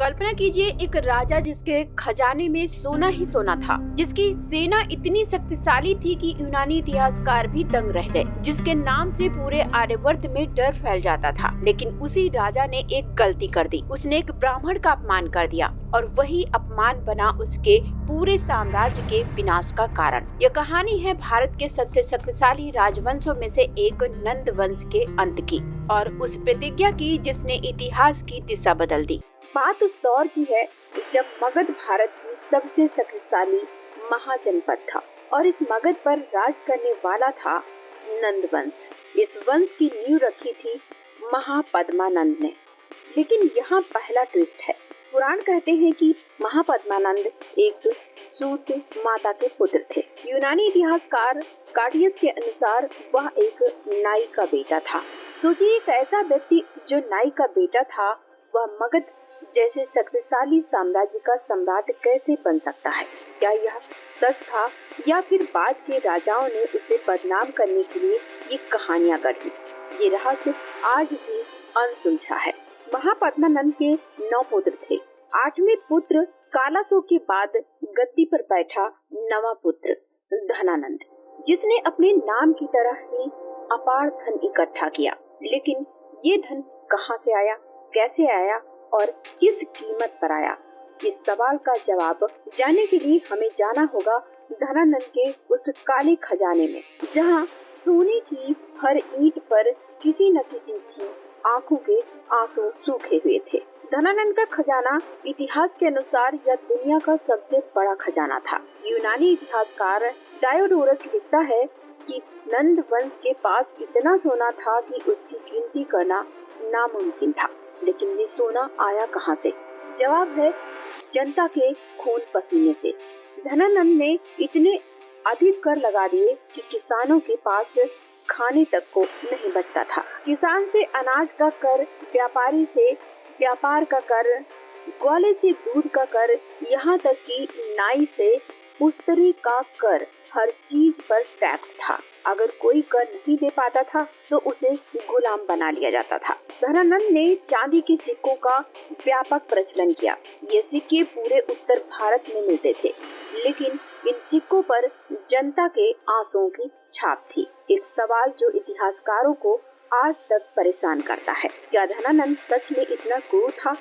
कल्पना कीजिए एक राजा जिसके खजाने में सोना ही सोना था, जिसकी सेना इतनी शक्तिशाली थी कि यूनानी इतिहासकार भी दंग रह गए, जिसके नाम से पूरे आर्यवर्त में डर फैल जाता था। लेकिन उसी राजा ने एक गलती कर दी। उसने एक ब्राह्मण का अपमान कर दिया और वही अपमान बना उसके पूरे साम्राज्य के विनाश का कारण। यह कहानी है भारत के सबसे शक्तिशाली राजवंशों में से एक नंद वंश के अंत की और उस प्रतिज्ञा की जिसने इतिहास की दिशा बदल दी। बात उस दौर की है जब मगध भारत की सबसे शक्तिशाली महाजनपद था और इस मगध पर राज करने वाला था नंद वंश। इस वंश की नींव रखी थी महापद्मानंद ने। लेकिन यहाँ पहला ट्विस्ट है। पुराण कहते हैं कि महापद्मानंद एक सूत माता के पुत्र थे। यूनानी इतिहासकार कार्टियस के अनुसार वह एक नाई का बेटा था। सोचिए, एक ऐसा व्यक्ति जो नाई का बेटा था, वह मगध जैसे शक्तिशाली साम्राज्य का सम्राट कैसे बन सकता है? क्या यह सच था या फिर बाद के राजाओं ने उसे बदनाम करने के लिए ये कहानियां गढ़ी? ये रहस्य आज भी अनसुलझा है। महापद्मानंद के 9 पुत्र थे। 8वें पुत्र कालासो के बाद गद्दी पर बैठा नवा पुत्र धनानंद, जिसने अपने नाम की तरह ही अपार धन इकट्ठा किया। लेकिन ये धन कहां से आया, कैसे आया और किस कीमत पर आया? इस सवाल का जवाब जानने के लिए हमें जाना होगा धनानंद के उस काले खजाने में, जहां सोने की हर ईंट पर किसी न किसी की आंखों के आंसू सूखे हुए थे। धनानंद का खजाना इतिहास के अनुसार यह दुनिया का सबसे बड़ा खजाना था। यूनानी इतिहासकार डायोडोरस लिखता है कि नंद वंश के पास इतना सोना था कि उसकी गिनती करना नामुमकिन था। लेकिन ये सोना आया कहां से? जवाब है जनता के खून पसीने से। धनानंद ने इतने अधिक कर लगा दिए कि किसानों के पास खाने तक को नहीं बचता था। किसान से अनाज का कर, व्यापारी से व्यापार का कर, ग्वाले से दूध का कर, यहाँ तक कि नाई से मुस्तरी का कर, हर चीज पर टैक्स था। अगर कोई कर नहीं दे पाता था तो उसे गुलाम बना लिया जाता था। धनानंद ने चांदी के सिक्कों का व्यापक प्रचलन किया। ये सिक्के पूरे उत्तर भारत में मिलते थे, लेकिन इन सिक्कों पर जनता के आंसुओं की छाप थी। एक सवाल जो इतिहासकारों को आज तक परेशान करता है, क्या धनानंद सच में इतना क्रूर था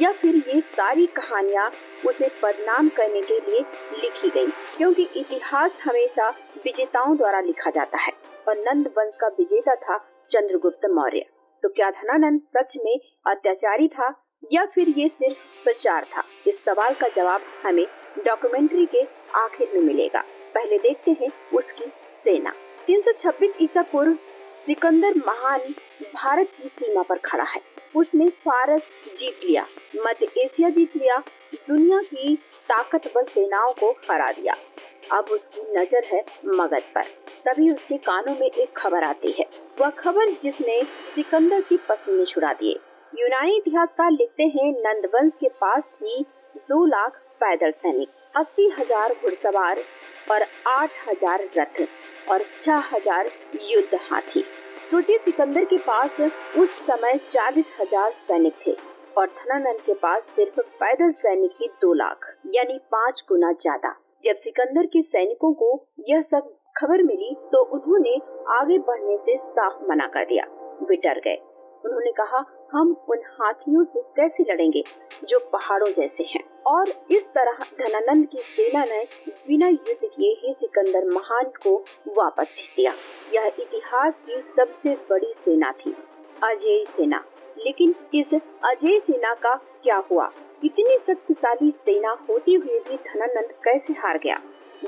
या फिर ये सारी कहानियाँ उसे बदनाम करने के लिए लिखी गई? क्योंकि इतिहास हमेशा विजेताओं द्वारा लिखा जाता है और नंद वंश का विजेता था चंद्रगुप्त मौर्य। तो क्या धनानंद सच में अत्याचारी था या फिर ये सिर्फ प्रचार था? इस सवाल का जवाब हमें डॉक्यूमेंट्री के आखिर में मिलेगा। पहले देखते हैं उसकी सेना। 326 ईसा पूर्व सिकंदर महान भारत की सीमा पर खड़ा है। उसने फारस जीत लिया, मध्य एशिया जीत लिया, दुनिया की ताकतवर सेनाओं को हरा दिया। अब उसकी नजर है मगध पर। तभी उसके कानों में एक खबर आती है, वह खबर जिसने सिकंदर की पसीने छुड़ा दिए। यूनानी इतिहासकार लिखते हैं, नंदवंश के पास थी 2 लाख पैदल सैनिक, 80,000 घुड़सवार और 8,000 रथ और 6,000 युद्ध हाथी। सोचिए, सिकंदर के पास उस समय 40,000 सैनिक थे और धनानंद के पास सिर्फ पैदल सैनिक ही 2 लाख, यानी 5 गुना ज्यादा। जब सिकंदर के सैनिकों को यह सब खबर मिली तो उन्होंने आगे बढ़ने से साफ मना कर दिया। वे डर गए। उन्होंने कहा, हम उन हाथियों से कैसे लड़ेंगे जो पहाड़ों जैसे हैं। और इस तरह धनानंद की सेना ने बिना युद्ध किए ही सिकंदर महान को वापस भेज दिया। यह इतिहास की सबसे बड़ी सेना थी, अजेय सेना। लेकिन इस अजेय सेना का क्या हुआ? इतनी शक्तिशाली सेना होते हुए भी धनानंद कैसे हार गया?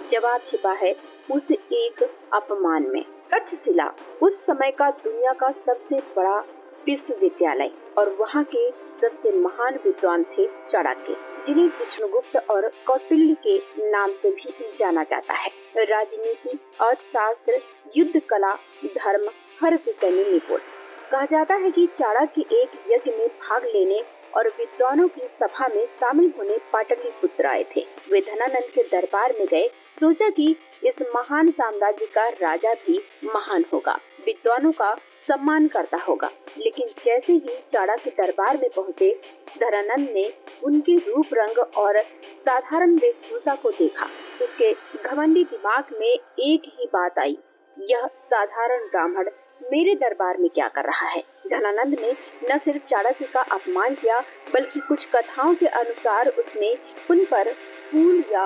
जवाब छिपा है उस एक अपमान में। तक्षशिला उस समय का दुनिया का सबसे बड़ा विश्वविद्यालय और वहाँ के सबसे महान विद्वान थे चाणक्य, जिन्हें विष्णुगुप्त और कौटिल्य के नाम से भी जाना जाता है। राजनीति, अर्थशास्त्र, युद्ध कला, धर्म, हर विषय में निपुण। कहा जाता है कि चाणक्य एक यज्ञ में भाग लेने और विद्वानों की सभा में शामिल होने पाटलिपुत्र आए थे। वे धनानंद के दरबार में गए, सोचा कि इस महान साम्राज्य का राजा भी महान होगा। विद्वानों का सम्मान करता होगा। लेकिन जैसे ही चाणक्य दरबार में पहुँचे, धनानंद ने उनके रूप रंग और साधारण वेशभूषा को देखा। उसके घमंडी दिमाग में एक ही बात आई, यह साधारण ब्राह्मण मेरे दरबार में क्या कर रहा है। धनानंद ने न सिर्फ चाणक्य का अपमान किया, बल्कि कुछ कथाओं के अनुसार उसने उन पर फूल या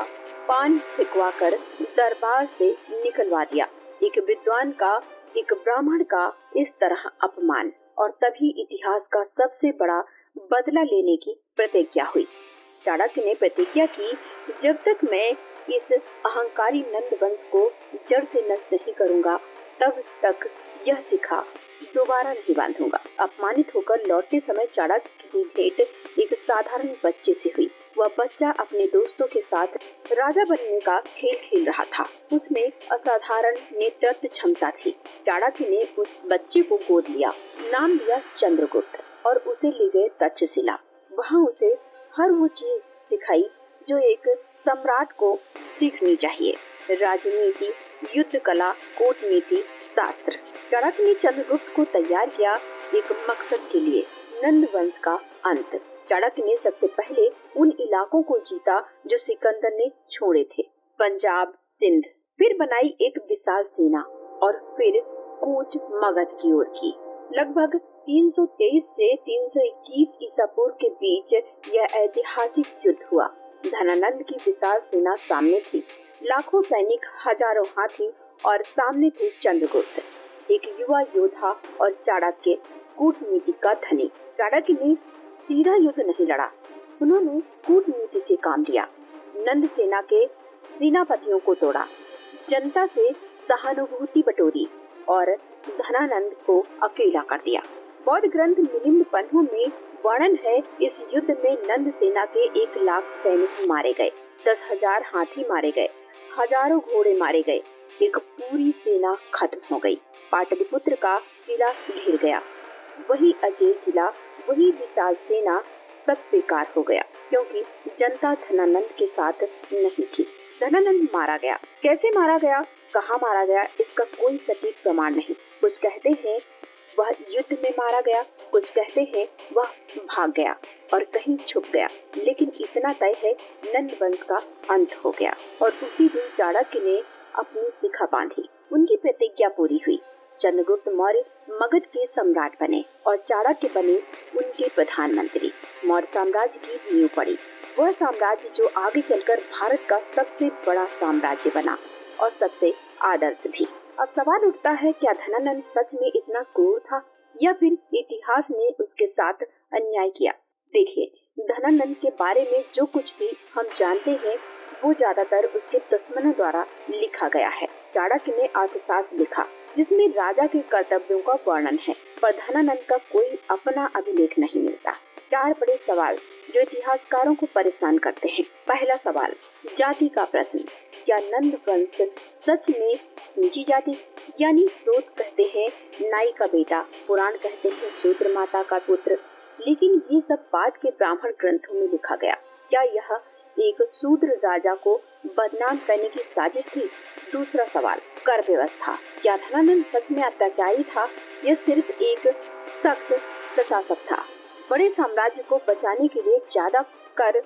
पान फेंकवा कर दरबार से निकलवा दिया। एक विद्वान का, एक ब्राह्मण का इस तरह अपमान, और तभी इतिहास का सबसे बड़ा बदला लेने की प्रतिज्ञा हुई। चाणक्य ने प्रतिज्ञा की, जब तक मैं इस अहंकारी नंद वंश को जड़ से नष्ट नहीं करूंगा, तब तक यह शिखा दोबारा नहीं बांधूंगा। अपमानित होकर लौटते समय चाणक्य की भेंट एक साधारण बच्चे से हुई। वह बच्चा अपने दोस्तों के साथ राजा बनने का खेल खेल रहा था। उसमें असाधारण नेतृत्व क्षमता थी। चाणक्य ने उस बच्चे को गोद लिया, नाम दिया चंद्रगुप्त, और उसे ले गए तक्षशिला। वहाँ उसे हर वो चीज सिखाई जो एक सम्राट को सीखनी चाहिए, राजनीति, युद्ध कला, कूटनीति, शास्त्र। चाणक्य ने चंद्रगुप्त को तैयार किया एक मकसद के लिए, नंद वंश का अंत। चाणक्य ने सबसे पहले उन इलाकों को जीता जो सिकंदर ने छोड़े थे, पंजाब, सिंध। फिर बनाई एक विशाल सेना और फिर कूच मगध की ओर की। लगभग 323 से 321 ईसा पूर्व के बीच यह ऐतिहासिक युद्ध हुआ। धनानंद की विशाल सेना सामने थी, लाखों सैनिक, हजारों हाथी, और सामने थे चंद्रगुप्त, एक युवा योद्धा और चाणक्य, कूटनीति का धनी। चाणक्य ने सीधा युद्ध नहीं लड़ा, उन्होंने कूटनीति से काम लिया। नंद सेना के सेनापतियों को तोड़ा, जनता से सहानुभूति बटोरी और धनानंद को अकेला कर दिया। बौद्ध ग्रंथ मिलिंद पन्नों में वर्णन है, इस युद्ध में नंद सेना के 1 लाख सैनिक मारे गए, 10,000 हाथी मारे गए, हजारों घोड़े मारे गए, एक पूरी सेना खत्म हो गई। पाटलिपुत्र का किला घिर गया, वही अजय किला, वही विशाल सेना, सब बेकार हो गया, क्योंकि जनता धनानंद के साथ नहीं थी। धनानंद मारा गया। कैसे मारा गया, कहाँ मारा गया, इसका कोई सटीक प्रमाण नहीं। कुछ कहते हैं वह युद्ध में मारा गया, कुछ कहते हैं वह भाग गया और कहीं छुप गया, लेकिन इतना तय है, नंद वंश का अंत हो गया। और उसी दिन चाणक्य ने अपनी शिखा बांधी, उनकी प्रतिज्ञा पूरी हुई। चंद्रगुप्त मौर्य मगध के सम्राट बने और चाणक्य बने उनके प्रधानमंत्री। मौर्य साम्राज्य की नींव पड़ी, वह साम्राज्य जो आगे चलकर भारत का सबसे बड़ा साम्राज्य बना और सबसे आदर्श भी। अब सवाल उठता है, क्या धनानंद सच में इतना क्रूर था या फिर इतिहास ने उसके साथ अन्याय किया? देखिए, धनानंद के बारे में जो कुछ भी हम जानते हैं वो ज्यादातर उसके दुश्मनों द्वारा लिखा गया है। चाणक्य ने अर्थशास्त्र लिखा जिसमें राजा के कर्तव्यों का वर्णन है, पर धनानंद का कोई अपना अभिलेख नहीं मिलता। 4 बड़े सवाल जो इतिहासकारों को परेशान करते हैं। पहला सवाल, जाति का प्रश्न। क्या नंद वंश सच में नीची जाति, यानी स्रोत कहते हैं नाई का बेटा, पुराण कहते हैं शूद्र माता का पुत्र, लेकिन ये सब बाद के ब्राह्मण ग्रंथों में लिखा गया। क्या यह एक शूद्र राजा को बदनाम करने की साजिश थी? दूसरा सवाल, कर व्यवस्था। क्या धनानंद सच में अत्याचारी था या सिर्फ एक सख्त प्रशासक था? बड़े साम्राज्य को बचाने के लिए ज्यादा कर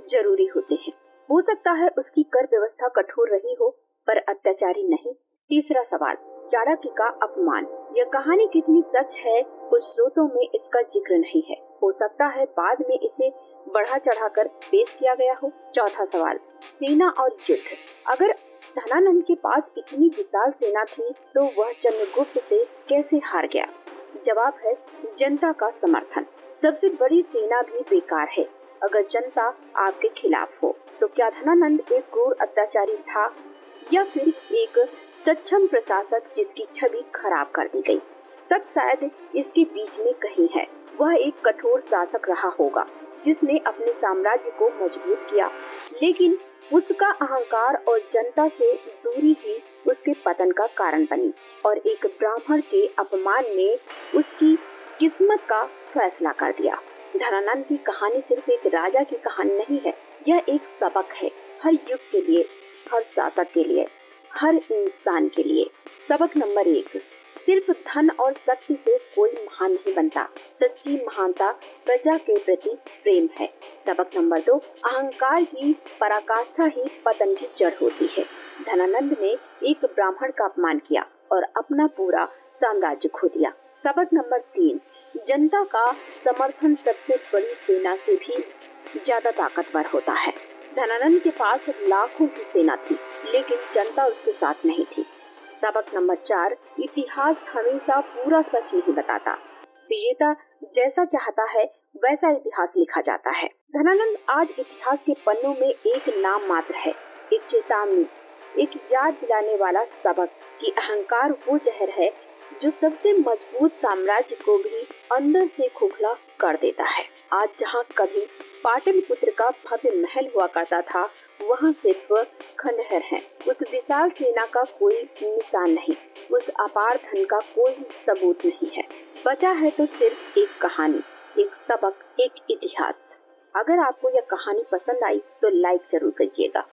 जरूरी होते हैं। हो सकता है उसकी कर व्यवस्था कठोर रही हो, पर अत्याचारी नहीं। तीसरा सवाल, चाणक्य का अपमान। यह कहानी कितनी सच है, कुछ स्रोतों में इसका जिक्र नहीं है। हो सकता है बाद में इसे बढ़ा चढ़ाकर पेश किया गया हो। चौथा सवाल, सेना और युद्ध। अगर धनानंद के पास इतनी विशाल सेना थी तो वह चंद्रगुप्त से कैसे हार गया? जवाब है, जनता का समर्थन। सबसे बड़ी सेना भी बेकार है अगर जनता आपके खिलाफ हो। तो क्या धनानंद एक क्रूर अत्याचारी था या फिर एक सक्षम प्रशासक जिसकी छवि खराब कर दी गई? सच शायद इसके बीच में कहीं है। वह एक कठोर शासक रहा होगा जिसने अपने साम्राज्य को मजबूत किया, लेकिन उसका अहंकार और जनता से दूरी ही उसके पतन का कारण बनी, और एक ब्राह्मण के अपमान ने उसकी किस्मत का फैसला कर दिया। धनानंद की कहानी सिर्फ एक राजा की कहानी नहीं है, यह एक सबक है हर युग के लिए, हर शासक के लिए, हर इंसान के लिए। सबक नंबर 1, सिर्फ धन और शक्ति से कोई महान नहीं बनता। सच्ची महानता प्रजा के प्रति प्रेम है। सबक नंबर 2, अहंकार की पराकाष्ठा ही पतन की जड़ होती है। धनानंद ने एक ब्राह्मण का अपमान किया और अपना पूरा साम्राज्य खो दिया। सबक नंबर 3, जनता का समर्थन सबसे बड़ी सेना से भी ज्यादा ताकतवर होता है। धनानंद के पास लाखों की सेना थी, लेकिन जनता उसके साथ नहीं थी। सबक नंबर 4, इतिहास हमेशा पूरा सच नहीं बताता। विजेता जैसा चाहता है वैसा इतिहास लिखा जाता है। धनानंद आज इतिहास के पन्नों में एक नाम मात्र है, एक चेतावनी, एक याद दिलाने वाला सबक कि अहंकार वो जहर है जो सबसे मजबूत साम्राज्य को भी अंदर से खोखला कर देता है। आज जहाँ कभी पाटलिपुत्र का भव्य महल हुआ करता था, वहाँ सिर्फ खंडहर है। उस विशाल सेना का कोई निशान नहीं, उस अपार धन का कोई सबूत नहीं है। बचा है तो सिर्फ एक कहानी, एक सबक, एक इतिहास। अगर आपको यह कहानी पसंद आई तो लाइक जरूर करिएगा।